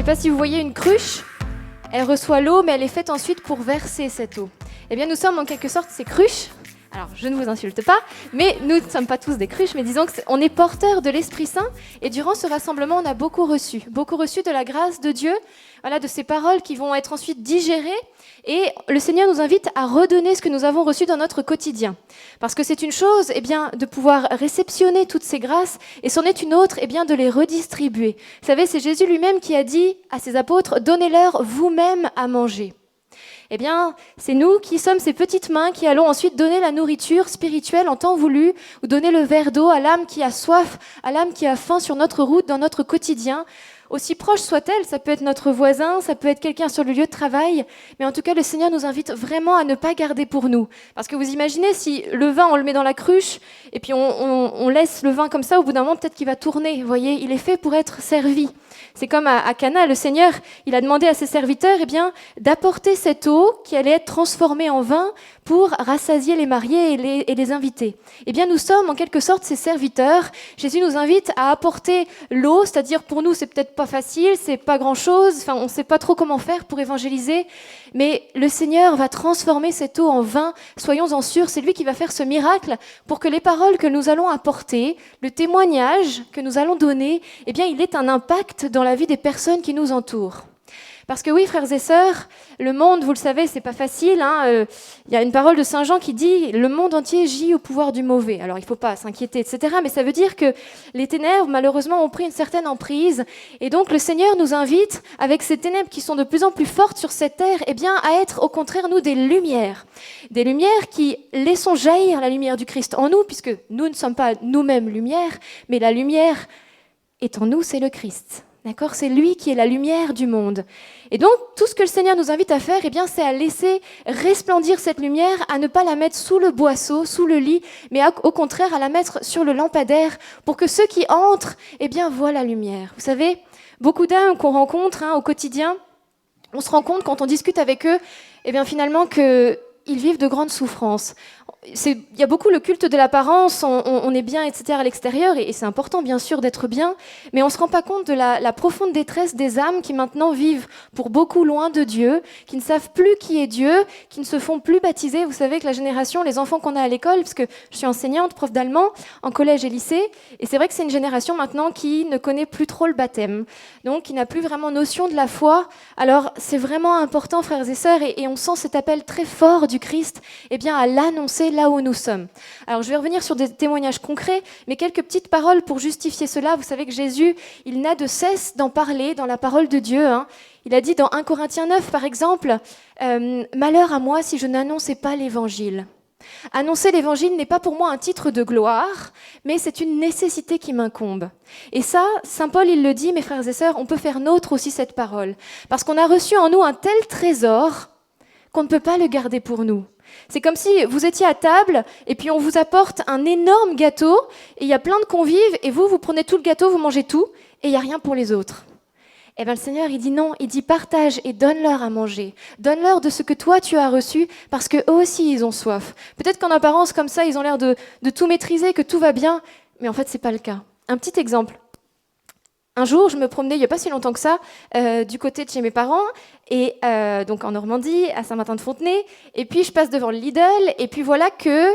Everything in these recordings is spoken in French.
pas si vous voyez une cruche, elle reçoit l'eau, mais elle est faite ensuite pour verser cette eau. Eh bien, nous sommes en quelque sorte ces cruches. Alors, je ne vous insulte pas, mais nous ne sommes pas tous des cruches, mais disons qu'on est porteurs de l'Esprit Saint. Et durant ce rassemblement, on a beaucoup reçu de la grâce de Dieu, voilà, de ces paroles qui vont être ensuite digérées. Et le Seigneur nous invite à redonner ce que nous avons reçu dans notre quotidien. Parce que c'est une chose, eh bien, de pouvoir réceptionner toutes ces grâces, et c'en est une autre, eh bien, de les redistribuer. Vous savez, c'est Jésus lui-même qui a dit à ses apôtres, « Donnez-leur vous-même à manger ». Eh bien, c'est nous qui sommes ces petites mains qui allons ensuite donner la nourriture spirituelle en temps voulu, ou donner le verre d'eau à l'âme qui a soif, à l'âme qui a faim sur notre route, dans notre quotidien. Aussi proche soit-elle, ça peut être notre voisin, ça peut être quelqu'un sur le lieu de travail, mais en tout cas, le Seigneur nous invite vraiment à ne pas garder pour nous. Parce que vous imaginez, si le vin, on le met dans la cruche, et puis on laisse le vin comme ça, au bout d'un moment, peut-être qu'il va tourner. Vous voyez, il est fait pour être servi. C'est comme à Cana, le Seigneur, il a demandé à ses serviteurs d'apporter cette eau qui allait être transformée en vin pour rassasier les mariés et les invités. Eh bien, nous sommes en quelque sorte ses serviteurs. Jésus nous invite à apporter l'eau, c'est-à-dire pour nous, c'est peut-être pas facile, c'est pas grand-chose, on ne sait pas trop comment faire pour évangéliser, mais le Seigneur va transformer cette eau en vin. Soyons-en sûrs, c'est lui qui va faire ce miracle pour que les paroles que nous allons apporter, le témoignage que nous allons donner, eh bien, il ait un impact dans la vie des personnes qui nous entourent. Parce que oui, frères et sœurs, le monde, vous le savez, c'est pas facile. Il y a une parole de Saint Jean qui dit « Le monde entier gît au pouvoir du mauvais ». Alors, il ne faut pas s'inquiéter, etc. Mais ça veut dire que les ténèbres, malheureusement, ont pris une certaine emprise. Et donc, le Seigneur nous invite, avec ces ténèbres qui sont de plus en plus fortes sur cette terre, eh bien, à être, au contraire, nous, des lumières. Des lumières qui laissons jaillir la lumière du Christ en nous, puisque nous ne sommes pas nous-mêmes lumière, mais la lumière est en nous, c'est le Christ. D'accord ? C'est lui qui est la lumière du monde. Et donc, tout ce que le Seigneur nous invite à faire, eh bien, c'est à laisser resplendir cette lumière, à ne pas la mettre sous le boisseau, sous le lit, mais au contraire, à la mettre sur le lampadaire pour que ceux qui entrent, eh bien, voient la lumière. Vous savez, beaucoup d'âmes qu'on rencontre au quotidien, on se rend compte quand on discute avec eux, eh bien, finalement, qu'ils vivent de grandes souffrances. Il y a beaucoup le culte de l'apparence, on est bien, etc. à l'extérieur, et c'est important bien sûr d'être bien, mais on ne se rend pas compte de la profonde détresse des âmes qui maintenant vivent pour beaucoup loin de Dieu, qui ne savent plus qui est Dieu, qui ne se font plus baptiser. Vous savez que la génération, les enfants qu'on a à l'école, parce que je suis enseignante, prof d'allemand, en collège et lycée, et c'est vrai que c'est une génération maintenant qui ne connaît plus trop le baptême, donc qui n'a plus vraiment notion de la foi. Alors c'est vraiment important, frères et sœurs, et on sent cet appel très fort du Christ, eh bien, à l'annoncer là où nous sommes. Alors je vais revenir sur des témoignages concrets, mais quelques petites paroles pour justifier cela. Vous savez que Jésus, il n'a de cesse d'en parler dans la parole de Dieu. Il a dit dans 1 Corinthiens 9, par exemple, « Malheur à moi si je n'annonçais pas l'évangile ». Annoncer l'évangile n'est pas pour moi un titre de gloire, mais c'est une nécessité qui m'incombe. Et ça, saint Paul, il le dit, mes frères et sœurs, on peut faire nôtre aussi cette parole. Parce qu'on a reçu en nous un tel trésor qu'on ne peut pas le garder pour nous. C'est comme si vous étiez à table et puis on vous apporte un énorme gâteau et il y a plein de convives et vous prenez tout le gâteau, vous mangez tout et il n'y a rien pour les autres. Eh bien le Seigneur, il dit non, il dit partage et donne-leur à manger. Donne-leur de ce que toi tu as reçu parce qu'eux aussi ils ont soif. Peut-être qu'en apparence comme ça, ils ont l'air de tout maîtriser, que tout va bien, mais en fait c'est pas le cas. Un petit exemple. Un jour, je me promenais, il n'y a pas si longtemps que ça, du côté de chez mes parents, et donc en Normandie, à Saint-Martin-de-Fontenay, et puis je passe devant le Lidl, et puis voilà que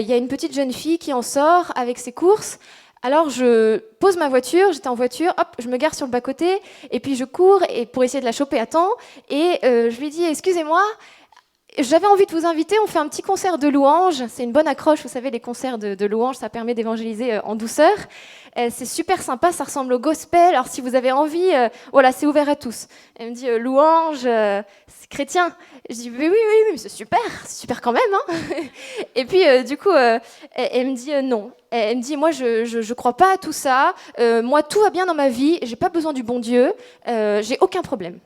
il y a une petite jeune fille qui en sort avec ses courses. Alors je pose ma voiture, j'étais en voiture, hop, je me gare sur le bas-côté, et puis je cours pour essayer de la choper à temps, et je lui dis « Excusez-moi, j'avais envie de vous inviter, on fait un petit concert de louanges. » C'est une bonne accroche, vous savez, les concerts de louanges, ça permet d'évangéliser en douceur. C'est super sympa, ça ressemble au gospel. Alors si vous avez envie, voilà, c'est ouvert à tous. Elle me dit louanges, c'est chrétien. Je dis oui, mais c'est super quand même. Et puis du coup, elle me dit non. Elle me dit moi je crois pas à tout ça. Moi tout va bien dans ma vie, j'ai pas besoin du bon Dieu, j'ai aucun problème.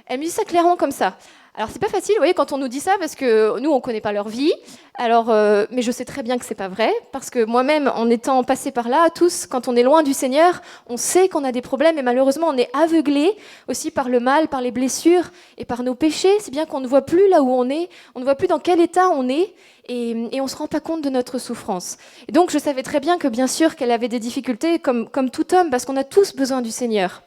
Elle me dit ça clairement comme ça. Alors c'est pas facile, vous voyez, quand on nous dit ça, parce que nous on connaît pas leur vie. Alors, mais je sais très bien que c'est pas vrai, parce que moi-même, en étant passée par là, tous, quand on est loin du Seigneur, on sait qu'on a des problèmes, et malheureusement, on est aveuglé aussi par le mal, par les blessures et par nos péchés. C'est bien qu'on ne voit plus là où on est, on ne voit plus dans quel état on est, et on ne se rend pas compte de notre souffrance. Et donc, je savais très bien que, bien sûr, qu'elle avait des difficultés, comme tout homme, parce qu'on a tous besoin du Seigneur.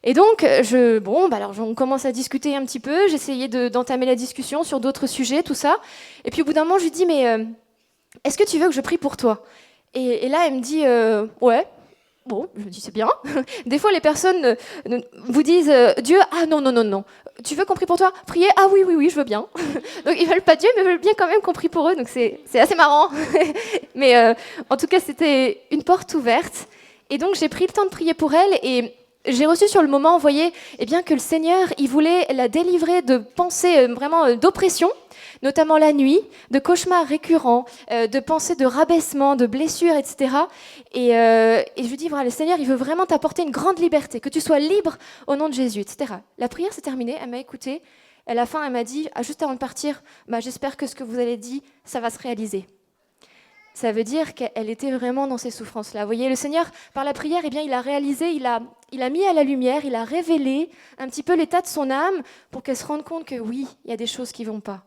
Et donc, alors on commence à discuter un petit peu, j'essayais d'entamer la discussion sur d'autres sujets, tout ça. Et puis au bout d'un moment, je lui dis, mais est-ce que tu veux que je prie pour toi ? Et là, elle me dit, ouais. Bon, je me dis, c'est bien. Des fois, les personnes vous disent, Dieu, ah non, non, non, non. Tu veux qu'on prie pour toi ? Prier ? Ah oui, oui, oui, je veux bien. Donc, ils veulent pas Dieu, mais ils veulent bien quand même qu'on prie pour eux. Donc, c'est assez marrant. Mais en tout cas, c'était une porte ouverte. Et donc, j'ai pris le temps de prier pour elle. Et j'ai reçu sur le moment, vous voyez, eh bien, que le Seigneur, il voulait la délivrer de pensées vraiment d'oppression, notamment la nuit, de cauchemars récurrents, de pensées de rabaissement, de blessures, etc. Et je lui dis, voilà, le Seigneur, il veut vraiment t'apporter une grande liberté, que tu sois libre au nom de Jésus, etc. La prière s'est terminée, elle m'a écoutée. À la fin, elle m'a dit, juste avant de partir, j'espère que ce que vous avez dit, ça va se réaliser. Ça veut dire qu'elle était vraiment dans ces souffrances-là. Vous voyez, le Seigneur, par la prière, eh bien, il a réalisé, il a mis à la lumière, il a révélé un petit peu l'état de son âme pour qu'elle se rende compte que oui, il y a des choses qui ne vont pas.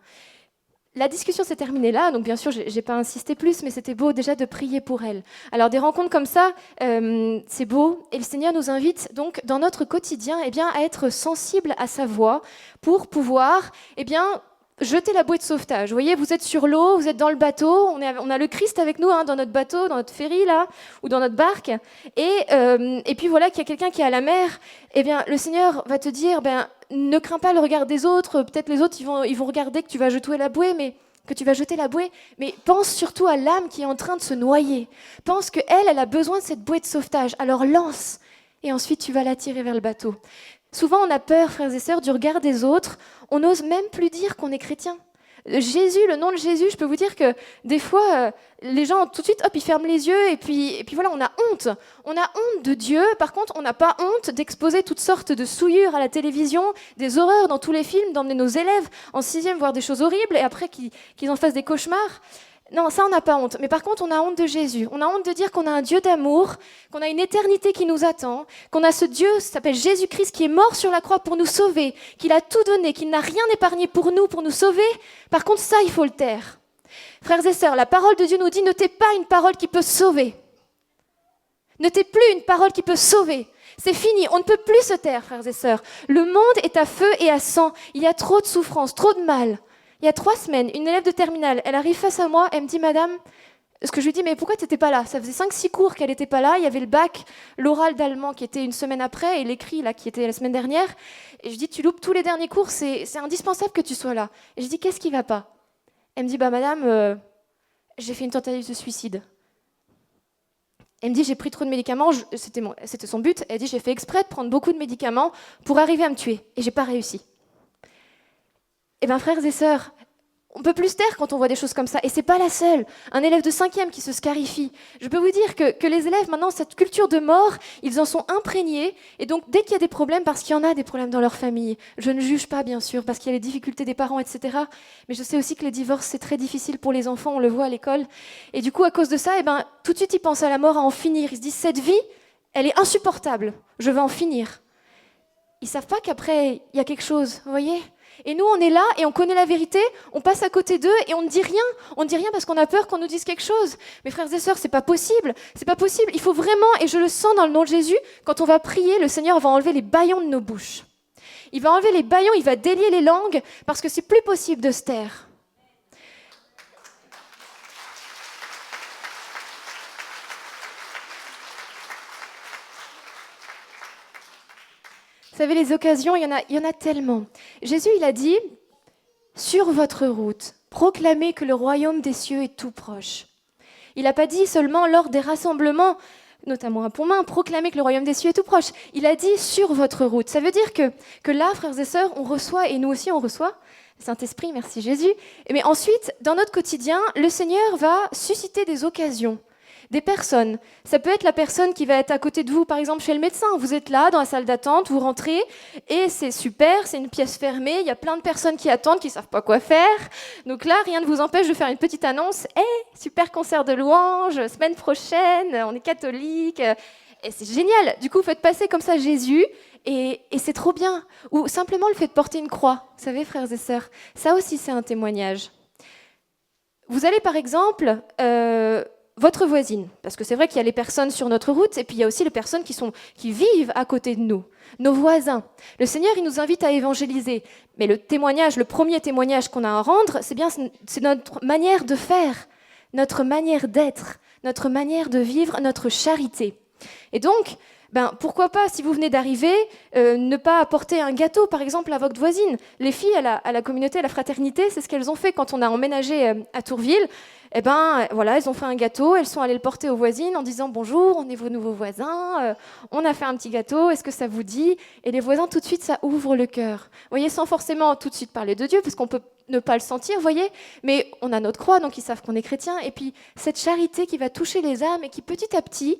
La discussion s'est terminée là, donc bien sûr, je n'ai pas insisté plus, mais c'était beau déjà de prier pour elle. Alors des rencontres comme ça, c'est beau, et le Seigneur nous invite donc dans notre quotidien eh bien, à être sensible à sa voix pour pouvoir eh bien, jeter la bouée de sauvetage. Vous voyez, vous êtes sur l'eau, vous êtes dans le bateau, on a le Christ avec nous dans notre bateau, dans notre ferry là, ou dans notre barque, et puis voilà qu'il y a quelqu'un qui est à la mer, eh bien le Seigneur va te dire, ne crains pas le regard des autres, peut-être les autres ils vont regarder que tu vas jeter la bouée, mais pense surtout à l'âme qui est en train de se noyer. Pense qu'elle a besoin de cette bouée de sauvetage, alors lance, et ensuite tu vas l'attirer vers le bateau. Souvent, on a peur, frères et sœurs, du regard des autres. On n'ose même plus dire qu'on est chrétien. Jésus, le nom de Jésus, je peux vous dire que des fois, les gens, tout de suite, hop, ils ferment les yeux et puis voilà, on a honte. On a honte de Dieu. Par contre, on n'a pas honte d'exposer toutes sortes de souillures à la télévision, des horreurs dans tous les films, d'emmener nos élèves en 6e voir des choses horribles et après qu'ils en fassent des cauchemars. Non, ça, on n'a pas honte. Mais par contre, on a honte de Jésus. On a honte de dire qu'on a un Dieu d'amour, qu'on a une éternité qui nous attend, qu'on a ce Dieu, ça s'appelle Jésus-Christ, qui est mort sur la croix pour nous sauver, qu'il a tout donné, qu'il n'a rien épargné pour nous sauver. Par contre, ça, il faut le taire. Frères et sœurs, la parole de Dieu nous dit, ne t'es pas une parole qui peut sauver. Ne t'es plus une parole qui peut sauver. C'est fini, on ne peut plus se taire, frères et sœurs. Le monde est à feu et à sang. Il y a trop de souffrance, trop de mal. Il y a 3 semaines, une élève de terminale, elle arrive face à moi, elle me dit, madame, ce que je lui dis, mais pourquoi tu n'étais pas là ? Ça faisait 5-6 cours qu'elle n'était pas là, il y avait le bac, l'oral d'allemand qui était une semaine après, et l'écrit là, qui était la semaine dernière. Et je dis, tu loupes tous les derniers cours, c'est indispensable que tu sois là. Et je dis, qu'est-ce qui ne va pas ? Elle me dit, madame, j'ai fait une tentative de suicide. Elle me dit, j'ai pris trop de médicaments, c'était son but, elle dit, j'ai fait exprès de prendre beaucoup de médicaments pour arriver à me tuer, et j'ai pas réussi. Eh bien, frères et sœurs, on peut plus se taire quand on voit des choses comme ça. Et c'est pas la seule. Un élève de 5e qui se scarifie. Je peux vous dire que les élèves, maintenant, cette culture de mort, ils en sont imprégnés. Et donc, dès qu'il y a des problèmes, parce qu'il y en a des problèmes dans leur famille, je ne juge pas, bien sûr, parce qu'il y a les difficultés des parents, etc. Mais je sais aussi que les divorces, c'est très difficile pour les enfants, on le voit à l'école. Et du coup, à cause de ça, tout de suite, ils pensent à la mort, à en finir. Ils se disent, cette vie, elle est insupportable. Je vais en finir. Ils ne savent pas qu'après, il y a quelque chose, vous voyez ? Et nous, on est là et on connaît la vérité, on passe à côté d'eux et on ne dit rien. On ne dit rien parce qu'on a peur qu'on nous dise quelque chose. Mais frères et sœurs, c'est pas possible. C'est pas possible. Il faut vraiment, et je le sens dans le nom de Jésus, quand on va prier, le Seigneur va enlever les bâillons de nos bouches. Il va enlever les bâillons, il va délier les langues parce que c'est plus possible de se taire. Vous savez, les occasions, il y en a tellement. Jésus, il a dit, sur votre route, proclamez que le royaume des cieux est tout proche. Il n'a pas dit seulement lors des rassemblements, notamment à Pontmain, proclamez que le royaume des cieux est tout proche. Il a dit sur votre route. Ça veut dire que là, frères et sœurs, on reçoit, et nous aussi on reçoit, le Saint-Esprit, merci Jésus. Mais ensuite, dans notre quotidien, le Seigneur va susciter des occasions. Des personnes. Ça peut être la personne qui va être à côté de vous, par exemple chez le médecin. Vous êtes là, dans la salle d'attente, vous rentrez, et c'est super, c'est une pièce fermée, il y a plein de personnes qui attendent, qui ne savent pas quoi faire. Donc là, rien ne vous empêche de faire une petite annonce. Super concert de louanges, semaine prochaine, on est catholique. Et c'est génial. Du coup, vous faites passer comme ça Jésus, et c'est trop bien. Ou simplement le fait de porter une croix. Vous savez, frères et sœurs, ça aussi, c'est un témoignage. Vous allez, par exemple... votre voisine, parce que c'est vrai qu'il y a les personnes sur notre route, et puis il y a aussi les personnes qui vivent à côté de nous, nos voisins. Le Seigneur, il nous invite à évangéliser, mais le premier témoignage qu'on a à rendre, c'est notre manière de faire, notre manière d'être, notre manière de vivre, notre charité. Et donc, pourquoi pas, si vous venez d'arriver, ne pas apporter un gâteau, par exemple, à votre voisine. Les filles à la communauté, à la fraternité, c'est ce qu'elles ont fait quand on a emménagé à Tourville. Voilà, elles ont fait un gâteau, elles sont allées le porter aux voisines en disant « Bonjour, on est vos nouveaux voisins, on a fait un petit gâteau, est-ce que ça vous dit ?» Et les voisins, tout de suite, ça ouvre le cœur. Vous voyez, sans forcément tout de suite parler de Dieu, parce qu'on peut ne pas le sentir, vous voyez, mais on a notre croix, donc ils savent qu'on est chrétien. Et puis, cette charité qui va toucher les âmes et qui, petit à petit,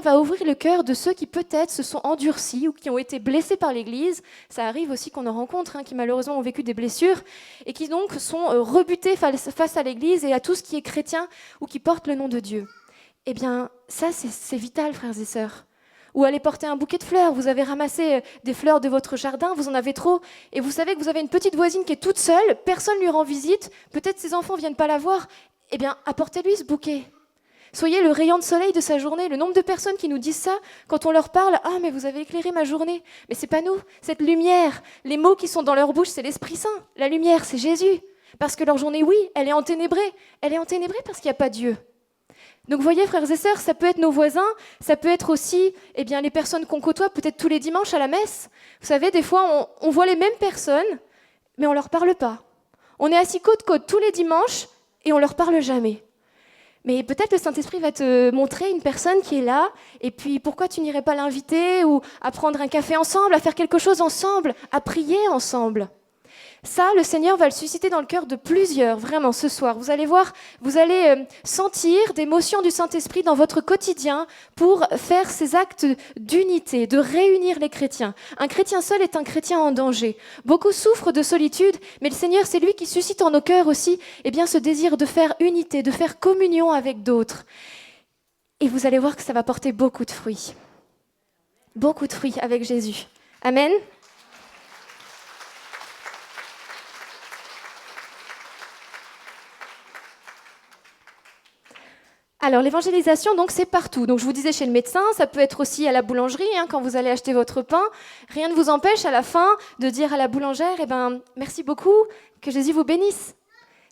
va ouvrir le cœur de ceux qui, peut-être, se sont endurcis ou qui ont été blessés par l'Église. Ça arrive aussi qu'on en rencontre, qui, malheureusement, ont vécu des blessures et qui, donc, sont rebutés face à l'Église et à tout ce qui est chrétien ou qui porte le nom de Dieu. Ça, c'est vital, frères et sœurs. Ou aller porter un bouquet de fleurs. Vous avez ramassé des fleurs de votre jardin, vous en avez trop, et vous savez que vous avez une petite voisine qui est toute seule, personne ne lui rend visite, peut-être ses enfants ne viennent pas la voir. Apportez-lui ce bouquet. Soyez le rayon de soleil de sa journée. Le nombre de personnes qui nous disent ça, quand on leur parle, « Ah, mais vous avez éclairé ma journée !» Mais c'est pas nous, cette lumière. Les mots qui sont dans leur bouche, c'est l'Esprit Saint. La lumière, c'est Jésus. Parce que leur journée, oui, elle est enténébrée. Elle est enténébrée parce qu'il n'y a pas Dieu. Donc vous voyez, frères et sœurs, ça peut être nos voisins, ça peut être aussi les personnes qu'on côtoie peut-être tous les dimanches à la messe. Vous savez, des fois, on voit les mêmes personnes, mais on ne leur parle pas. On est assis côte à côte tous les dimanches et on ne leur parle jamais. Mais peut-être le Saint-Esprit va te montrer une personne qui est là, et puis pourquoi tu n'irais pas l'inviter, ou à prendre un café ensemble, à faire quelque chose ensemble, à prier ensemble. Ça, le Seigneur va le susciter dans le cœur de plusieurs, vraiment, ce soir. Vous allez voir, vous allez sentir des motions du Saint-Esprit dans votre quotidien pour faire ces actes d'unité, de réunir les chrétiens. Un chrétien seul est un chrétien en danger. Beaucoup souffrent de solitude, mais le Seigneur, c'est lui qui suscite en nos cœurs aussi ce désir de faire unité, de faire communion avec d'autres. Et vous allez voir que ça va porter beaucoup de fruits. Beaucoup de fruits avec Jésus. Amen. Alors, l'évangélisation, donc, c'est partout. Donc, je vous disais chez le médecin, ça peut être aussi à la boulangerie, quand vous allez acheter votre pain. Rien ne vous empêche, à la fin, de dire à la boulangère, merci beaucoup, que Jésus vous bénisse.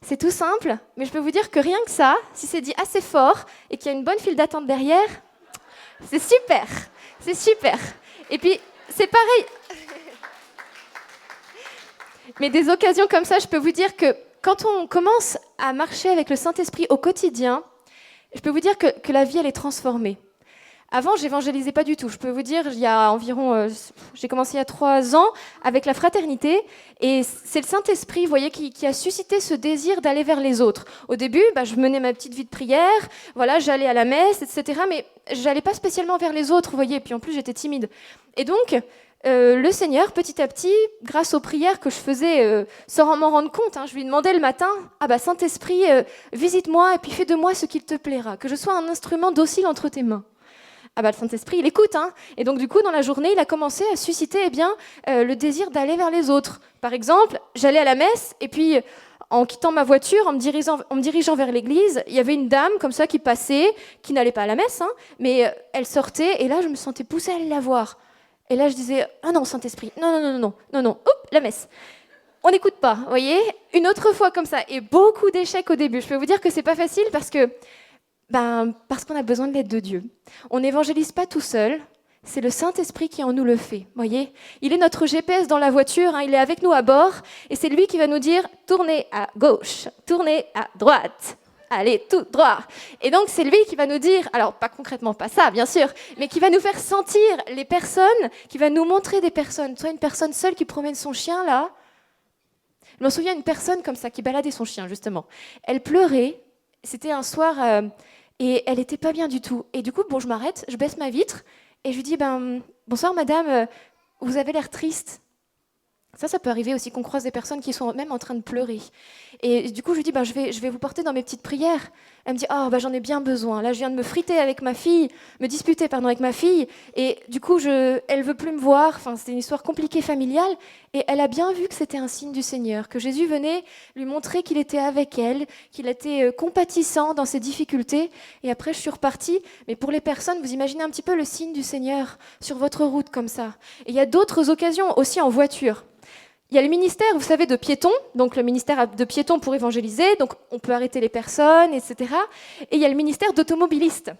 C'est tout simple, mais je peux vous dire que rien que ça, si c'est dit assez fort et qu'il y a une bonne file d'attente derrière, c'est super, c'est super. Et puis, c'est pareil. Mais des occasions comme ça, je peux vous dire que quand on commence à marcher avec le Saint-Esprit au quotidien, je peux vous dire que la vie, elle est transformée. Avant, j'évangélisais pas du tout. Je peux vous dire, il y a environ, j'ai commencé il y a 3 ans avec la fraternité, et c'est le Saint-Esprit, vous voyez, qui a suscité ce désir d'aller vers les autres. Au début, je menais ma petite vie de prière, voilà, j'allais à la messe, etc., mais j'allais pas spécialement vers les autres, vous voyez, et puis en plus, j'étais timide. Et donc, le Seigneur, petit à petit, grâce aux prières que je faisais sans m'en rendre compte, je lui demandais le matin, Saint-Esprit, visite-moi et puis fais de moi ce qu'il te plaira, que je sois un instrument docile entre tes mains. Le Saint-Esprit, il écoute. Et donc, du coup, dans la journée, il a commencé à susciter le désir d'aller vers les autres. Par exemple, j'allais à la messe et puis, en quittant ma voiture, en me dirigeant vers l'église, il y avait une dame comme ça qui passait, qui n'allait pas à la messe, mais elle sortait et là, je me sentais poussée à aller la voir. Et là, je disais, ah non, Saint-Esprit, non, hop, la messe. On n'écoute pas, vous voyez. Une autre fois comme ça, et beaucoup d'échecs au début. Je peux vous dire que c'est pas facile parce qu'on a besoin de l'aide de Dieu. On n'évangélise pas tout seul, c'est le Saint-Esprit qui en nous le fait, voyez. Il est notre GPS dans la voiture, il est avec nous à bord, et c'est lui qui va nous dire, tournez à gauche, tournez à droite. Allez, tout droit. Et donc, c'est lui qui va nous dire, alors pas concrètement pas ça, bien sûr, mais qui va nous faire sentir les personnes, qui va nous montrer des personnes. Soit une personne seule qui promène son chien, là. Je me souviens d'une personne comme ça, qui baladait son chien, justement. Elle pleurait, c'était un soir, et elle n'était pas bien du tout. Et du coup, je m'arrête, je baisse ma vitre, et je lui dis, bonsoir madame, vous avez l'air triste. Ça peut arriver aussi qu'on croise des personnes qui sont même en train de pleurer. Et du coup, je lui dis, je vais vous porter dans mes petites prières. Elle me dit, j'en ai bien besoin. Là, je viens de me friter avec ma fille, me disputer, avec ma fille. Et du coup, elle veut plus me voir. Enfin, c'était une histoire compliquée familiale. Et elle a bien vu que c'était un signe du Seigneur, que Jésus venait lui montrer qu'il était avec elle, qu'il était compatissant dans ses difficultés. Et après, je suis repartie. Mais pour les personnes, vous imaginez un petit peu le signe du Seigneur sur votre route comme ça. Et il y a d'autres occasions aussi en voiture. Il y a le ministère, vous savez, de piétons, donc le ministère de piétons pour évangéliser, donc on peut arrêter les personnes, etc. Et il y a le ministère d'automobilistes.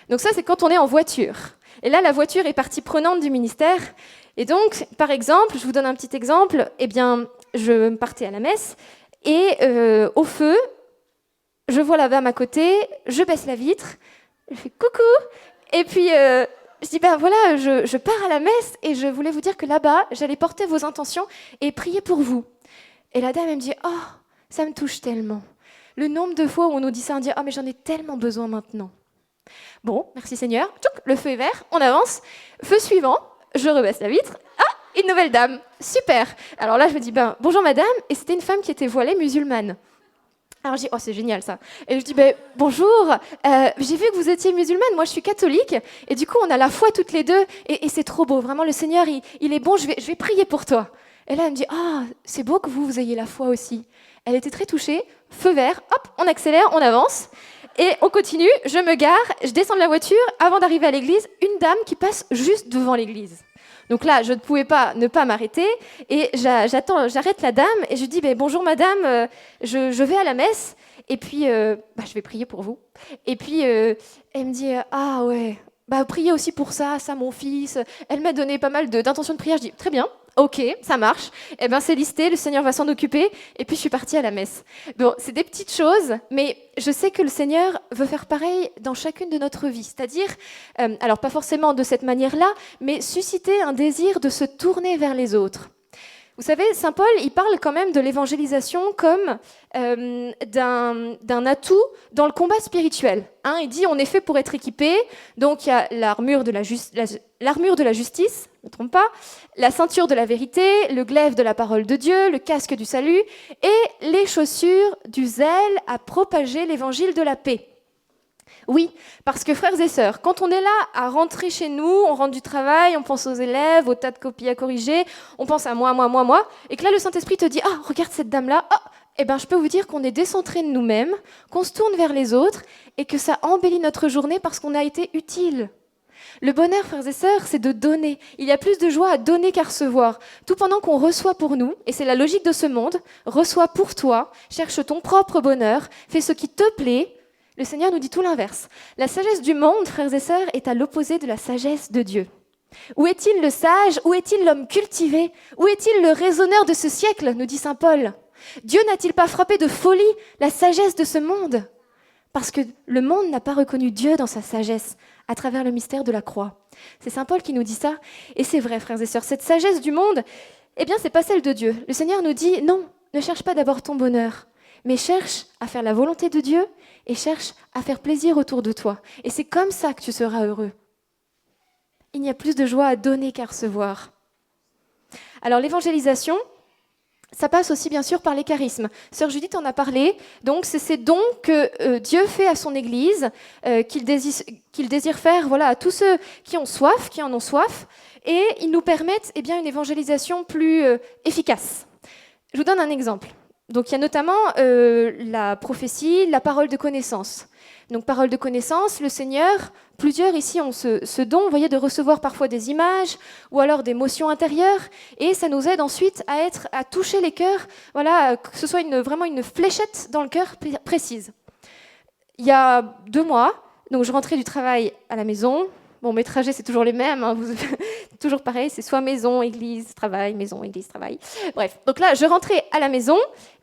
Donc ça, c'est quand on est en voiture. Et là, la voiture est partie prenante du ministère. Et donc, par exemple, je vous donne un petit exemple, je me partais à la messe, et au feu, je vois la dame à côté, je baisse la vitre, je fais coucou, et puis... je dis, je pars à la messe et je voulais vous dire que là-bas, j'allais porter vos intentions et prier pour vous. Et la dame, elle me dit, ça me touche tellement. Le nombre de fois où on nous dit ça, on dit, mais j'en ai tellement besoin maintenant. Bon, merci Seigneur. Tchouk, le feu est vert, on avance. Feu suivant, je rebaisse la vitre. Une nouvelle dame, super. Alors là, je me dis, bonjour madame, et c'était une femme qui était voilée musulmane. Alors je dis, c'est génial ça. Et je dis, bonjour, j'ai vu que vous étiez musulmane, moi je suis catholique, et du coup on a la foi toutes les deux, et c'est trop beau, vraiment le Seigneur, il est bon, je vais prier pour toi. Et là elle me dit, c'est beau que vous ayez la foi aussi. Elle était très touchée, feu vert, hop, on accélère, on avance, et on continue, je me gare, je descends de la voiture, avant d'arriver à l'église, une dame qui passe juste devant l'église. Donc là, je ne pouvais pas ne pas m'arrêter et j'arrête la dame et je dis bonjour madame, je vais à la messe et puis je vais prier pour vous. Et puis elle me dit ouais, priez aussi pour ça mon fils. Elle m'a donné pas mal d'intentions de prière. Je dis très bien. Ok, ça marche. C'est listé, le Seigneur va s'en occuper. Et puis, je suis partie à la messe. Bon, c'est des petites choses, mais je sais que le Seigneur veut faire pareil dans chacune de notre vie. C'est-à-dire, alors pas forcément de cette manière-là, mais susciter un désir de se tourner vers les autres. Vous savez, Saint Paul, il parle quand même de l'évangélisation comme d'un atout dans le combat spirituel. Il dit on est fait pour être équipé, donc il y a l'armure de la justice, ne me trompe pas, la ceinture de la vérité, le glaive de la parole de Dieu, le casque du salut et les chaussures du zèle à propager l'évangile de la paix. Oui, parce que frères et sœurs, quand on est là à rentrer chez nous, on rentre du travail, on pense aux élèves, aux tas de copies à corriger, on pense à moi, et que là le Saint-Esprit te dit « regarde cette dame-là, je peux vous dire qu'on est décentré de nous-mêmes, qu'on se tourne vers les autres, et que ça embellit notre journée parce qu'on a été utile. » Le bonheur, frères et sœurs, c'est de donner. Il y a plus de joie à donner qu'à recevoir. Tout pendant qu'on reçoit pour nous, et c'est la logique de ce monde, reçois pour toi, cherche ton propre bonheur, fais ce qui te plaît. Le Seigneur nous dit tout l'inverse. La sagesse du monde, frères et sœurs, est à l'opposé de la sagesse de Dieu. Où est-il le sage? Où est-il l'homme cultivé? Où est-il le raisonneur de ce siècle? Nous dit saint Paul. Dieu n'a-t-il pas frappé de folie la sagesse de ce monde? Parce que le monde n'a pas reconnu Dieu dans sa sagesse, à travers le mystère de la croix. C'est saint Paul qui nous dit ça. Et c'est vrai, frères et sœurs, cette sagesse du monde, c'est pas celle de Dieu. Le Seigneur nous dit, non, ne cherche pas d'abord ton bonheur, mais cherche à faire la volonté de Dieu et cherche à faire plaisir autour de toi. Et c'est comme ça que tu seras heureux. Il n'y a plus de joie à donner qu'à recevoir. Alors l'évangélisation, ça passe aussi bien sûr par les charismes. Sœur Judith en a parlé, donc c'est ces dons que Dieu fait à son Église, qu'il désire faire à tous ceux qui ont soif, qui en ont soif, et ils nous permettent une évangélisation plus efficace. Je vous donne un exemple. Donc il y a notamment la prophétie, la parole de connaissance. Donc parole de connaissance, le Seigneur, plusieurs ici ont ce don, vous voyez, de recevoir parfois des images ou alors des motions intérieures, et ça nous aide ensuite à toucher les cœurs, que ce soit vraiment une fléchette dans le cœur précise. Il y a 2 mois, donc je rentrais du travail à la maison. Bon, mes trajets, c'est toujours les mêmes, toujours pareil, c'est soit maison, église, travail, maison, église, travail. Bref, donc là, je rentrais à la maison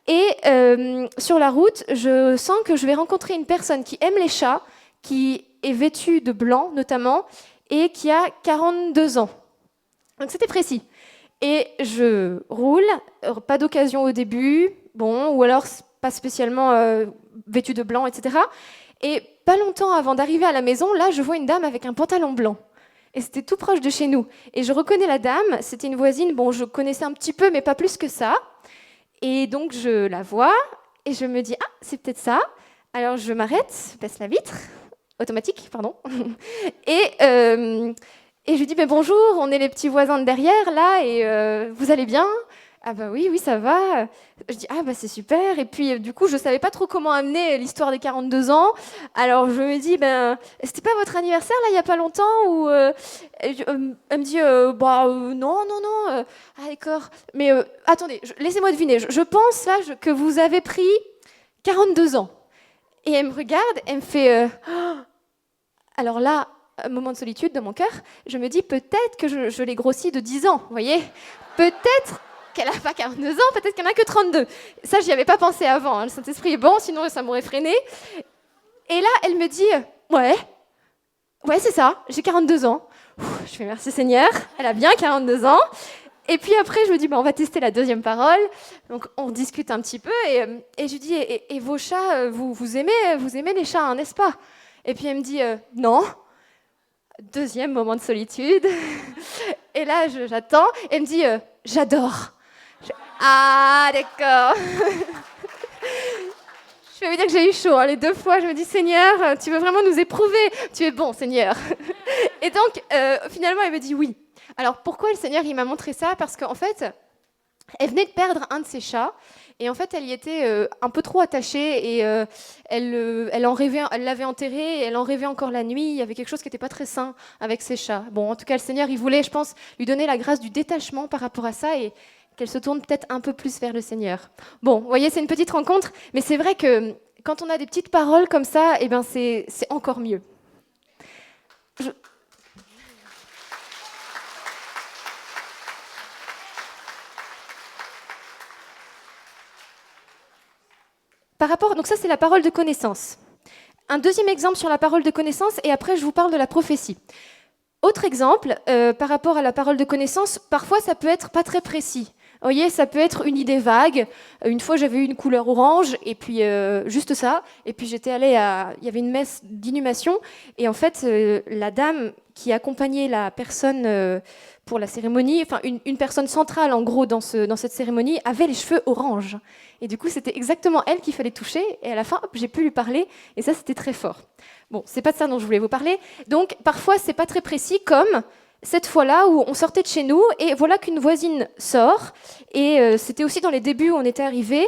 et sur la route, je sens que je vais rencontrer une personne qui aime les chats, qui est vêtue de blanc notamment, et qui a 42 ans. Donc c'était précis. Et je roule, pas d'occasion au début, ou alors pas spécialement vêtue de blanc, etc. Et pas longtemps avant d'arriver à la maison, là, je vois une dame avec un pantalon blanc. Et c'était tout proche de chez nous. Et je reconnais la dame, c'était une voisine, bon, je connaissais un petit peu, mais pas plus que ça. Et donc, je la vois, et je me dis, ah, c'est peut-être ça. Alors, je m'arrête, baisse la vitre, automatique, pardon. Et, et je lui dis, mais bonjour, on est les petits voisins de derrière, là, et vous allez bien ? Ah bah oui, ça va. Je dis, ah bah c'est super. Et puis, du coup, je savais pas trop comment amener l'histoire des 42 ans. Alors, je me dis, ben, c'était pas votre anniversaire, là, il y a pas longtemps ou elle me dit, non. Ah d'accord. Mais attendez, laissez-moi deviner. Je pense, là, que vous avez pris 42 ans. Et elle me regarde, elle me fait... Alors là, un moment de solitude dans mon cœur, je me dis, peut-être que je l'ai grossi de 10 ans, vous voyez ? Peut-être qu'elle n'a pas 42 ans, peut-être qu'elle n'a que 32. Ça, j'y avais pas pensé avant. Hein. Le Saint-Esprit est bon, sinon ça m'aurait freiné. Et là, elle me dit, ouais, c'est ça, j'ai 42 ans. Je fais merci Seigneur, elle a bien 42 ans. Et puis après, je me dis, on va tester la deuxième parole. Donc, on discute un petit peu et je lui dis, et vos chats, vous aimez les chats, hein, n'est-ce pas ? Et puis elle me dit, non. Deuxième moment de solitude. Et là, j'attends. Elle me dit, j'adore. Ah, d'accord. Je vais vous dire que j'ai eu chaud. Hein. Les 2 fois, je me dis, Seigneur, tu veux vraiment nous éprouver ? Tu es bon, Seigneur. Et donc, finalement, elle me dit oui. Alors, pourquoi le Seigneur, il m'a montré ça ? Parce qu'en fait, elle venait de perdre un de ses chats. Et en fait, elle y était un peu trop attachée et elle en rêvait, elle l'avait enterré et elle en rêvait encore la nuit. Il y avait quelque chose qui n'était pas très sain avec ses chats. Bon, en tout cas, le Seigneur, il voulait, je pense, lui donner la grâce du détachement par rapport à ça et qu'elle se tourne peut-être un peu plus vers le Seigneur. Bon, vous voyez, c'est une petite rencontre, mais c'est vrai que quand on a des petites paroles comme ça, eh ben c'est encore mieux. Par rapport, donc ça c'est la parole de connaissance. Un deuxième exemple sur la parole de connaissance et après je vous parle de la prophétie. Autre exemple, par rapport à la parole de connaissance, parfois ça peut être pas très précis. Vous voyez, ça peut être une idée vague. Une fois, j'avais eu une couleur orange, et puis juste ça. Et puis j'étais allée il y avait une messe d'inhumation, et en fait, la dame qui accompagnait la personne pour la cérémonie, enfin une personne centrale en gros dans cette cérémonie, avait les cheveux orange. Et du coup, c'était exactement elle qu'il fallait toucher. Et à la fin, hop, j'ai pu lui parler, et ça, c'était très fort. Bon, c'est pas de ça dont je voulais vous parler. Donc, parfois, c'est pas très précis, comme cette fois-là où on sortait de chez nous, et voilà qu'une voisine sort, et c'était aussi dans les débuts où on était arrivés.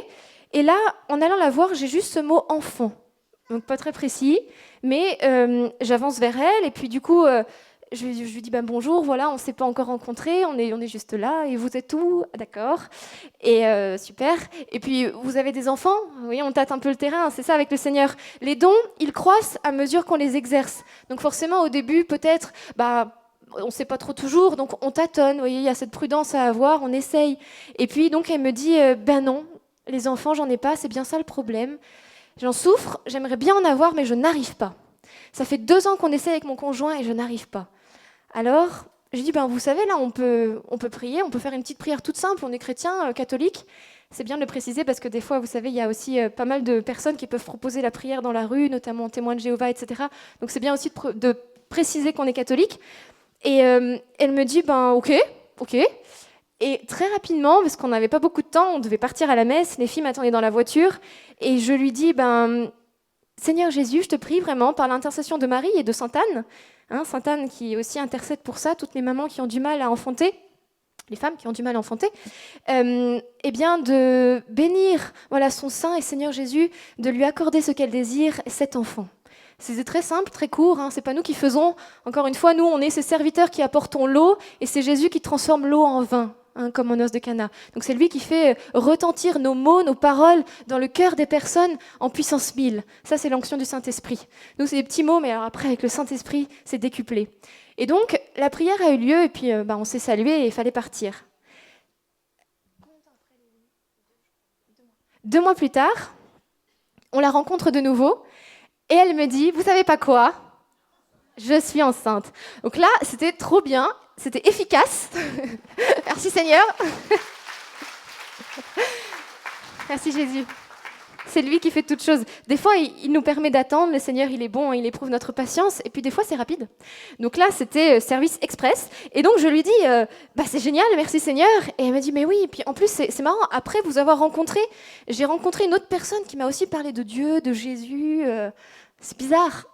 Et là, en allant la voir, j'ai juste ce mot « enfant ». Donc, pas très précis, mais j'avance vers elle, et puis du coup, je lui dis bonjour, voilà, on ne s'est pas encore rencontrés, on est juste là, et vous êtes où ? D'accord. Et super. Et puis, vous avez des enfants ? Oui, on tâte un peu le terrain, c'est ça avec le Seigneur. Les dons, ils croissent à mesure qu'on les exerce. Donc forcément, au début, peut-être, on ne sait pas trop toujours, donc on tâtonne, vous voyez, il y a cette prudence à avoir, on essaye. Et puis, donc, elle me dit, non, les enfants, j'en ai pas, c'est bien ça le problème. J'en souffre, j'aimerais bien en avoir, mais je n'arrive pas. Ça fait 2 ans qu'on essaie avec mon conjoint et je n'arrive pas. Alors, je dis, vous savez, là, on peut prier, on peut faire une petite prière toute simple, on est chrétien, catholique. C'est bien de le préciser parce que des fois, vous savez, il y a aussi pas mal de personnes qui peuvent proposer la prière dans la rue, notamment témoins de Jéhovah, etc. Donc c'est bien aussi de préciser qu'on est catholique. Et elle me dit, ok. Et très rapidement, parce qu'on n'avait pas beaucoup de temps, on devait partir à la messe, les filles m'attendaient dans la voiture, et je lui dis, Seigneur Jésus, je te prie vraiment, par l'intercession de Marie et de Sainte Anne, Sainte Anne qui aussi intercède pour ça, toutes les mamans qui ont du mal à enfanter, les femmes qui ont du mal à enfanter, de bénir son sein et Seigneur Jésus, de lui accorder ce qu'elle désire, cet enfant. C'est très simple, très court, c'est pas nous qui faisons. Encore une fois, nous, on est ces serviteurs qui apportons l'eau, et c'est Jésus qui transforme l'eau en vin, comme aux noces de Cana. Donc c'est lui qui fait retentir nos mots, nos paroles dans le cœur des personnes en puissance 1000. Ça, c'est l'onction du Saint-Esprit. Nous, c'est des petits mots, mais alors après, avec le Saint-Esprit, c'est décuplé. Et donc, la prière a eu lieu, et puis on s'est salué, et il fallait partir. 2 mois plus tard, on la rencontre de nouveau, et elle me dit, vous savez pas quoi ? Je suis enceinte. Donc là, c'était trop bien, c'était efficace. Merci Seigneur. Merci Jésus. C'est lui qui fait toutes choses. Des fois, il nous permet d'attendre. Le Seigneur, il est bon, il éprouve notre patience. Et puis des fois, c'est rapide. Donc là, c'était service express. Et donc, je lui dis, c'est génial, merci Seigneur. Et elle m'a dit, mais oui. Et puis en plus, c'est marrant. Après vous avoir rencontré, j'ai rencontré une autre personne qui m'a aussi parlé de Dieu, de Jésus. C'est bizarre.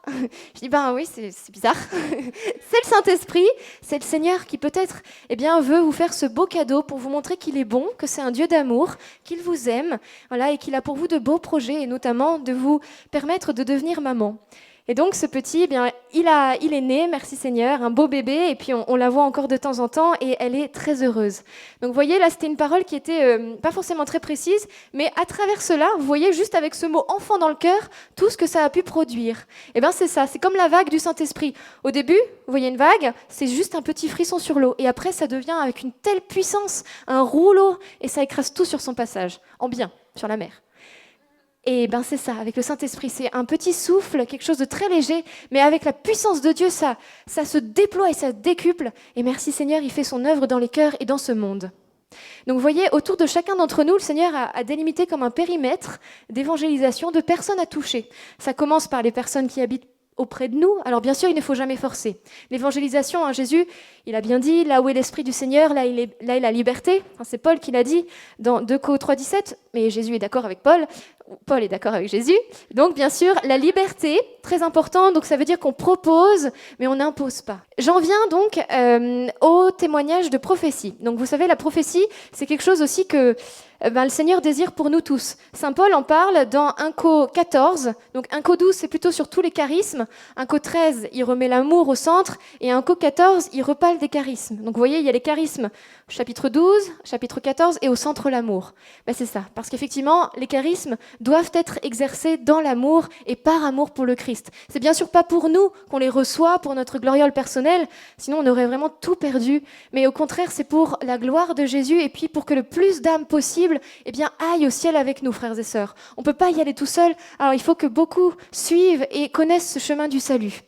Je dis, oui, c'est bizarre. C'est le Saint-Esprit, c'est le Seigneur qui peut-être veut vous faire ce beau cadeau pour vous montrer qu'il est bon, que c'est un Dieu d'amour, qu'il vous aime, voilà, et qu'il a pour vous de beaux projets, et notamment de vous permettre de devenir maman. Et donc ce petit, il est né, merci Seigneur, un beau bébé, et puis on la voit encore de temps en temps, et elle est très heureuse. Donc vous voyez, là c'était une parole qui était pas forcément très précise, mais à travers cela, vous voyez juste avec ce mot enfant dans le cœur, tout ce que ça a pu produire. Et c'est ça, c'est comme la vague du Saint-Esprit. Au début, vous voyez une vague, c'est juste un petit frisson sur l'eau, et après ça devient avec une telle puissance, un rouleau, et ça écrase tout sur son passage, en bien, sur la mer. Et c'est ça, avec le Saint-Esprit, c'est un petit souffle, quelque chose de très léger, mais avec la puissance de Dieu, ça se déploie et ça se décuple. Et merci Seigneur, il fait son œuvre dans les cœurs et dans ce monde. Donc vous voyez, autour de chacun d'entre nous, le Seigneur a délimité comme un périmètre d'évangélisation de personnes à toucher. Ça commence par les personnes qui habitent auprès de nous. Alors bien sûr, il ne faut jamais forcer. L'évangélisation, Jésus, il a bien dit, là où est l'Esprit du Seigneur, là il est la liberté. C'est Paul qui l'a dit dans 2 Cor 3,17, mais Jésus est d'accord avec Paul. Paul est d'accord avec Jésus. Donc bien sûr, la liberté, très important, donc ça veut dire qu'on propose, mais on n'impose pas. J'en viens donc au témoignage de prophétie. Donc vous savez, la prophétie, c'est quelque chose aussi que le Seigneur désire pour nous tous. Saint Paul en parle dans 1 Cor 14, donc 1 Cor 12, c'est plutôt sur tous les charismes. 1 Cor 13, il remet l'amour au centre, et 1 Cor 14, il reparle des charismes. Donc vous voyez, il y a les charismes, chapitre 12, chapitre 14, et au centre l'amour. C'est ça, parce qu'effectivement, les charismes doivent être exercés dans l'amour et par amour pour le Christ. C'est bien sûr pas pour nous qu'on les reçoit, pour notre gloriole personnelle, sinon on aurait vraiment tout perdu, mais au contraire, c'est pour la gloire de Jésus, et puis pour que le plus d'âmes possible aillent au ciel avec nous, frères et sœurs. On ne peut pas y aller tout seul, alors il faut que beaucoup suivent et connaissent ce chemin du salut.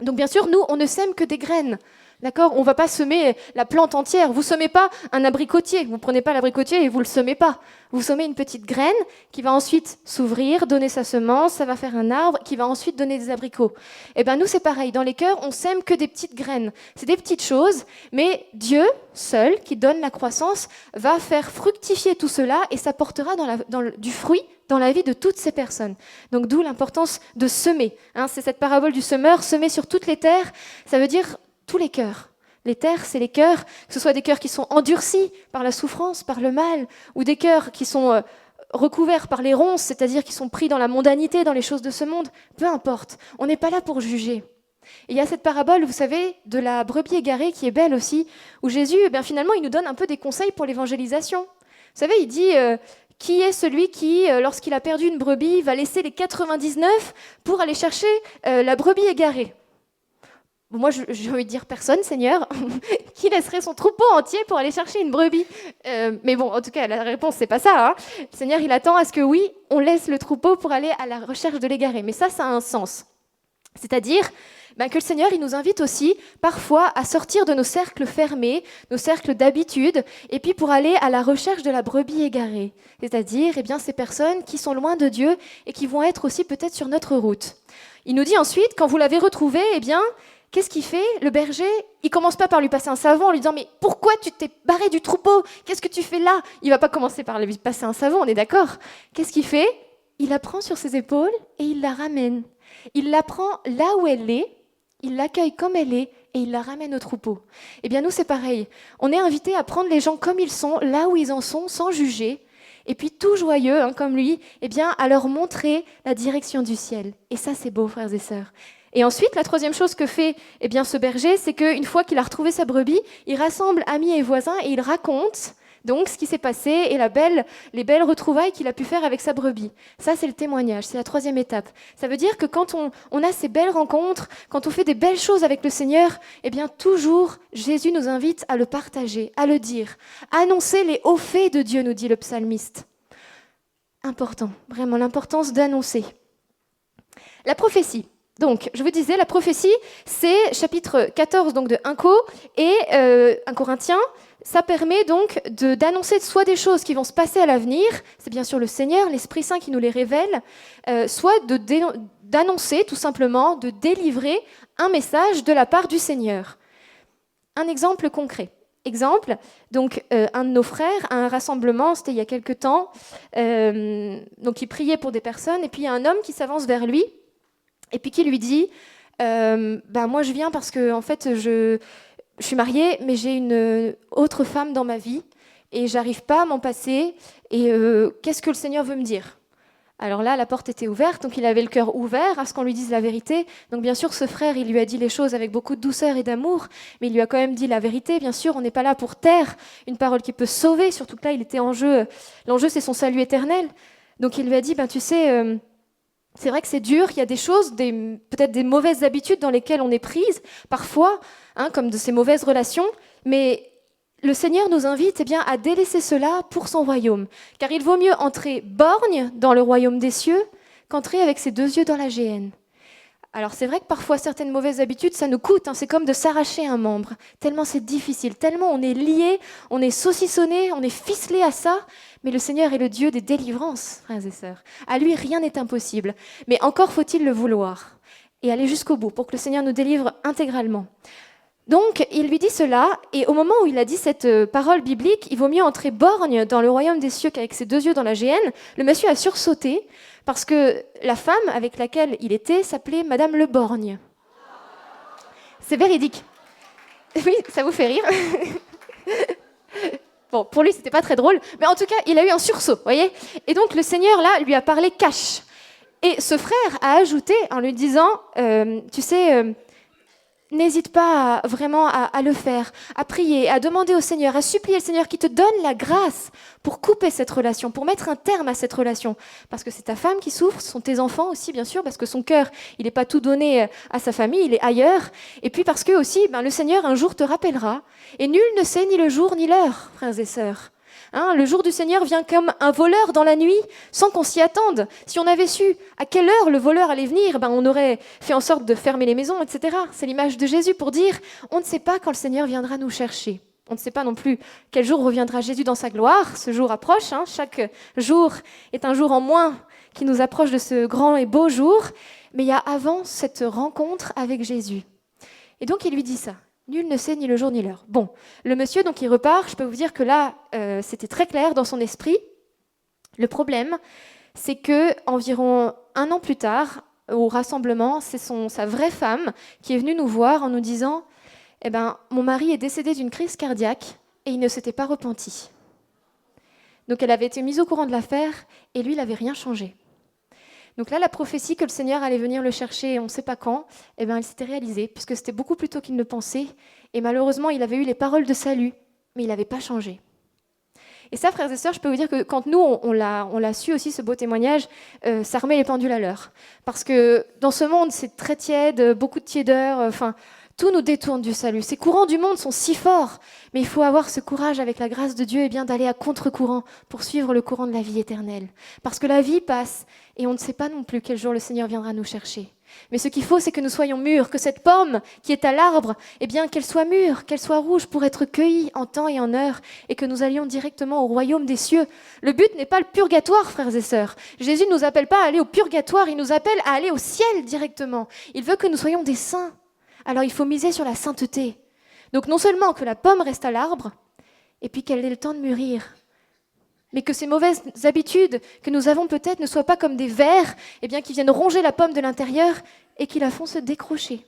Donc bien sûr, nous, on ne sème que des graines. D'accord ? On ne va pas semer la plante entière. Vous ne semez pas un abricotier. Vous ne prenez pas l'abricotier et vous ne le semez pas. Vous semez une petite graine qui va ensuite s'ouvrir, donner sa semence, ça va faire un arbre qui va ensuite donner des abricots. Nous, c'est pareil. Dans les cœurs, on sème que des petites graines. C'est des petites choses, mais Dieu, seul, qui donne la croissance, va faire fructifier tout cela et ça portera du fruit dans la vie de toutes ces personnes. Donc d'où l'importance de semer. C'est cette parabole du semeur, semer sur toutes les terres. Ça veut dire tous les cœurs. Les terres, c'est les cœurs, que ce soit des cœurs qui sont endurcis par la souffrance, par le mal, ou des cœurs qui sont recouverts par les ronces, c'est-à-dire qui sont pris dans la mondanité, dans les choses de ce monde. Peu importe, on n'est pas là pour juger. Et il y a cette parabole, vous savez, de la brebis égarée qui est belle aussi, où Jésus, finalement, il nous donne un peu des conseils pour l'évangélisation. Vous savez, il dit... Qui est celui qui, lorsqu'il a perdu une brebis, va laisser les 99 pour aller chercher la brebis égarée ? Moi, j'ai envie de dire personne, Seigneur, qui laisserait son troupeau entier pour aller chercher une brebis. Mais bon, en tout cas, la réponse, c'est pas ça. Le Seigneur, il attend à ce que, oui, on laisse le troupeau pour aller à la recherche de l'égaré. Mais ça a un sens. C'est-à-dire que le Seigneur, il nous invite aussi, parfois, à sortir de nos cercles fermés, nos cercles d'habitude, et puis pour aller à la recherche de la brebis égarée. C'est-à-dire, ces personnes qui sont loin de Dieu et qui vont être aussi peut-être sur notre route. Il nous dit ensuite, quand vous l'avez retrouvé, qu'est-ce qu'il fait ? Le berger, il commence pas par lui passer un savon en lui disant « Mais pourquoi tu t'es barré du troupeau ? Qu'est-ce que tu fais là ?» Il va pas commencer par lui passer un savon, on est d'accord ? Qu'est-ce qu'il fait ? Il la prend sur ses épaules et il la ramène. Il la prend là où elle est, il l'accueille comme elle est et il la ramène au troupeau. Nous, c'est pareil. On est invité à prendre les gens comme ils sont, là où ils en sont, sans juger. Et puis tout joyeux, comme lui, à leur montrer la direction du ciel. Et ça, c'est beau, frères et sœurs. Et ensuite, la troisième chose que fait ce berger, c'est qu'une fois qu'il a retrouvé sa brebis, il rassemble amis et voisins et il raconte donc ce qui s'est passé et les belles retrouvailles qu'il a pu faire avec sa brebis. Ça, c'est le témoignage, c'est la troisième étape. Ça veut dire que quand on a ces belles rencontres, quand on fait des belles choses avec le Seigneur, toujours, Jésus nous invite à le partager, à le dire. Annoncer les hauts faits de Dieu, nous dit le psalmiste. Important, vraiment, l'importance d'annoncer. La prophétie. Donc, je vous disais, la prophétie, c'est chapitre 14 donc, de 1 Co et 1 Corinthiens. Ça permet donc d'annoncer soit des choses qui vont se passer à l'avenir, c'est bien sûr le Seigneur, l'Esprit Saint qui nous les révèle, soit d'annoncer tout simplement, de délivrer un message de la part du Seigneur. Un exemple concret. Exemple, donc un de nos frères à un rassemblement, c'était il y a quelque temps, donc il priait pour des personnes, et puis il y a un homme qui s'avance vers lui, et puis qui lui dit moi je viens parce que en fait je suis mariée, mais j'ai une autre femme dans ma vie, et j'arrive pas à m'en passer, et qu'est-ce que le Seigneur veut me dire ? Alors là, la porte était ouverte, donc il avait le cœur ouvert à ce qu'on lui dise la vérité. Donc bien sûr, ce frère, il lui a dit les choses avec beaucoup de douceur et d'amour, mais il lui a quand même dit la vérité. Bien sûr, on n'est pas là pour taire une parole qui peut sauver, surtout que là, il était en jeu. L'enjeu, c'est son salut éternel. Donc il lui a dit, tu sais, c'est vrai que c'est dur, il y a des choses, peut-être des mauvaises habitudes dans lesquelles on est prise, parfois, comme de ces mauvaises relations, mais le Seigneur nous invite à délaisser cela pour son royaume, car il vaut mieux entrer borgne dans le royaume des cieux qu'entrer avec ses deux yeux dans la géhenne. Alors c'est vrai que parfois certaines mauvaises habitudes, ça nous coûte, c'est comme de s'arracher un membre, tellement c'est difficile, tellement on est lié, on est saucissonné, on est ficelé à ça, mais le Seigneur est le Dieu des délivrances, frères et sœurs. À lui, rien n'est impossible, mais encore faut-il le vouloir et aller jusqu'au bout pour que le Seigneur nous délivre intégralement. Donc, il lui dit cela, et au moment où il a dit cette parole biblique, il vaut mieux entrer borgne dans le royaume des cieux qu'avec ses deux yeux dans la géhenne, le monsieur a sursauté, parce que la femme avec laquelle il était s'appelait Madame Le Borgne. C'est véridique. Oui, ça vous fait rire. Bon, pour lui, c'était pas très drôle, mais en tout cas, il a eu un sursaut, voyez. Et donc, le Seigneur, là, lui a parlé cash. Et ce frère a ajouté en lui disant, tu sais... n'hésite pas vraiment à le faire, à prier, à demander au Seigneur, à supplier le Seigneur qui te donne la grâce pour couper cette relation, pour mettre un terme à cette relation. Parce que c'est ta femme qui souffre, ce sont tes enfants aussi, bien sûr, parce que son cœur, il n'est pas tout donné à sa famille, il est ailleurs. Et puis parce que aussi, le Seigneur un jour te rappellera. Et nul ne sait ni le jour ni l'heure, frères et sœurs. Le jour du Seigneur vient comme un voleur dans la nuit, sans qu'on s'y attende. Si on avait su à quelle heure le voleur allait venir, on aurait fait en sorte de fermer les maisons, etc. C'est l'image de Jésus pour dire, on ne sait pas quand le Seigneur viendra nous chercher. On ne sait pas non plus quel jour reviendra Jésus dans sa gloire. Ce jour approche, chaque jour est un jour en moins qui nous approche de ce grand et beau jour. Mais il y a avant cette rencontre avec Jésus. Et donc il lui dit ça. Nul ne sait ni le jour ni l'heure. Bon, le monsieur, donc, il repart. Je peux vous dire que là, c'était très clair dans son esprit. Le problème, c'est que environ 1 an plus tard, au rassemblement, c'est sa vraie femme qui est venue nous voir en nous disant « Mon mari est décédé d'une crise cardiaque et il ne s'était pas repenti. » Donc, elle avait été mise au courant de l'affaire et lui, il n'avait rien changé. Donc là, la prophétie que le Seigneur allait venir le chercher, on ne sait pas quand, elle s'était réalisée, puisque c'était beaucoup plus tôt qu'il ne le pensait. Et malheureusement, il avait eu les paroles de salut, mais il n'avait pas changé. Et ça, frères et sœurs, je peux vous dire que quand nous, on l'a su aussi, ce beau témoignage, ça remet les pendules à l'heure. Parce que dans ce monde, c'est très tiède, beaucoup de tiédeur, tout nous détourne du salut. Ces courants du monde sont si forts, mais il faut avoir ce courage avec la grâce de Dieu d'aller à contre-courant pour suivre le courant de la vie éternelle. Parce que la vie passe et on ne sait pas non plus quel jour le Seigneur viendra nous chercher. Mais ce qu'il faut, c'est que nous soyons mûrs, que cette pomme qui est à l'arbre, qu'elle soit mûre, qu'elle soit rouge pour être cueillie en temps et en heure et que nous allions directement au royaume des cieux. Le but n'est pas le purgatoire, frères et sœurs. Jésus ne nous appelle pas à aller au purgatoire, il nous appelle à aller au ciel directement. Il veut que nous soyons des saints. Alors il faut miser sur la sainteté. Donc non seulement que la pomme reste à l'arbre, et puis qu'elle ait le temps de mûrir, mais que ces mauvaises habitudes que nous avons peut-être ne soient pas comme des vers qui viennent ronger la pomme de l'intérieur et qui la font se décrocher.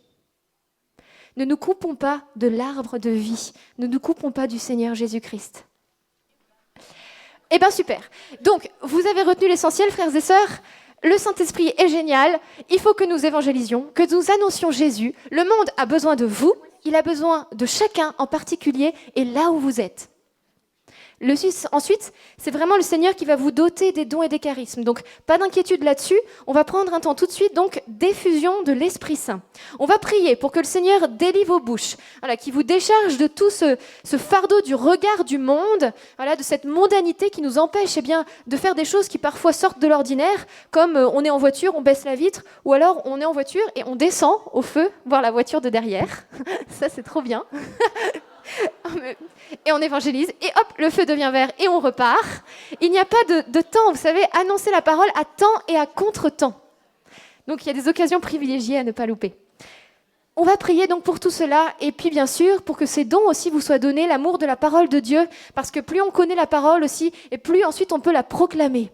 Ne nous coupons pas de l'arbre de vie, ne nous coupons pas du Seigneur Jésus-Christ. Super. Donc, vous avez retenu l'essentiel, frères et sœurs. Le Saint-Esprit est génial, il faut que nous évangélisions, que nous annoncions Jésus. Le monde a besoin de vous, il a besoin de chacun en particulier et là où vous êtes. Ensuite, c'est vraiment le Seigneur qui va vous doter des dons et des charismes. Donc, pas d'inquiétude là-dessus. On va prendre un temps tout de suite, donc, d'effusion de l'Esprit Saint. On va prier pour que le Seigneur délie vos bouches, voilà, qui vous décharge de tout ce fardeau du regard du monde, voilà, de cette mondanité qui nous empêche de faire des choses qui parfois sortent de l'ordinaire, comme on est en voiture, on baisse la vitre, ou alors on est en voiture et on descend au feu, voir la voiture de derrière. Ça, c'est trop bien. Et on évangélise, et hop, le feu devient vert, et on repart. Il n'y a pas de temps, vous savez, annoncer la parole à temps et à contre-temps. Donc il y a des occasions privilégiées à ne pas louper. On va prier donc pour tout cela, et puis bien sûr, pour que ces dons aussi vous soient donnés, l'amour de la parole de Dieu, parce que plus on connaît la parole aussi, et plus ensuite on peut la proclamer.